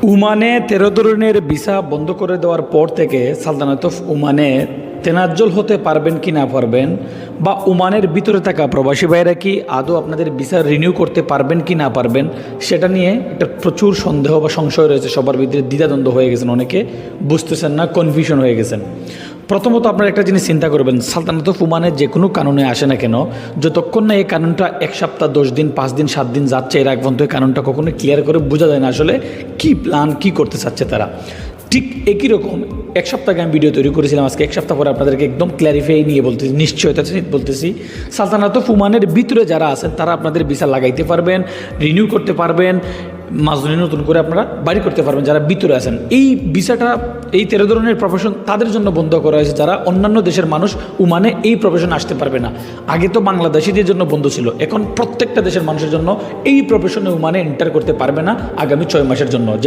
ওমানে ১৩ ধরনের ভিসা বন্ধ করে দেওয়ার পর থেকে সালতানাত অফ ওমানে তেনাজ্জল হতে পারবেন কি না পারবেন, বা ওমানের ভিতরে থাকা প্রবাসী ভাইরা কি আদৌ আপনাদের ভিসা রিনিউ করতে পারবেন কি না পারবেন, সেটা নিয়ে একটা প্রচুর সন্দেহ বা সংশয় রয়েছে। সবার ভিতরে দ্বিধাদ্বন্দ্ব হয়ে গেছেন, অনেকে বুঝতেছেন না, কনফিউশন হয়ে গেছেন। প্রথমত আপনারা একটা জিনিস চিন্তা করবেন, সালতানাত অফ ওমানের যে কোনো কানুনে আসে না কেন, যতক্ষণ না এই কানুনটা 1 সপ্তাহ 10 দিন 5 দিন 7 দিন যাচ্ছে, এর আগ পর্যন্ত এই কানুনটা কখনো ক্লিয়ার করে বোঝা যায় না আসলে কী প্ল্যান, কী করতে চাচ্ছে তারা। ঠিক একই রকম 1 সপ্তাহ আগে আমি ভিডিও তৈরি করেছিলাম, আজকে 1 সপ্তাহ পরে আপনাদেরকে একদম ক্ল্যারিফাই নিয়ে বলতেছি, নিশ্চয়তা বলতেছি, সালতানাত অফ ওমানের ভিতরে যারা আছেন তারা আপনাদের ভিসা লাগাইতে পারবেন, রিনিউ করতে পারবেন, মাজনি নতুন করে আপনারা বাড়ি করতে পারবেন যারা ভিতরে আছেন। এই ভিসাটা, এই 13 ধরনের প্রফেশন তাদের জন্য বন্ধ করা হয়েছে যারা অন্যান্য দেশের মানুষ ওমানে এই প্রফেশন আসতে পারবে না। আগে তো বাংলাদেশিদের জন্য বন্ধ ছিল, এখন প্রত্যেকটা দেশের মানুষের জন্য এই প্রফেশনে ওমানে এন্টার করতে পারবে না আগামী 6 মাসের জন্য।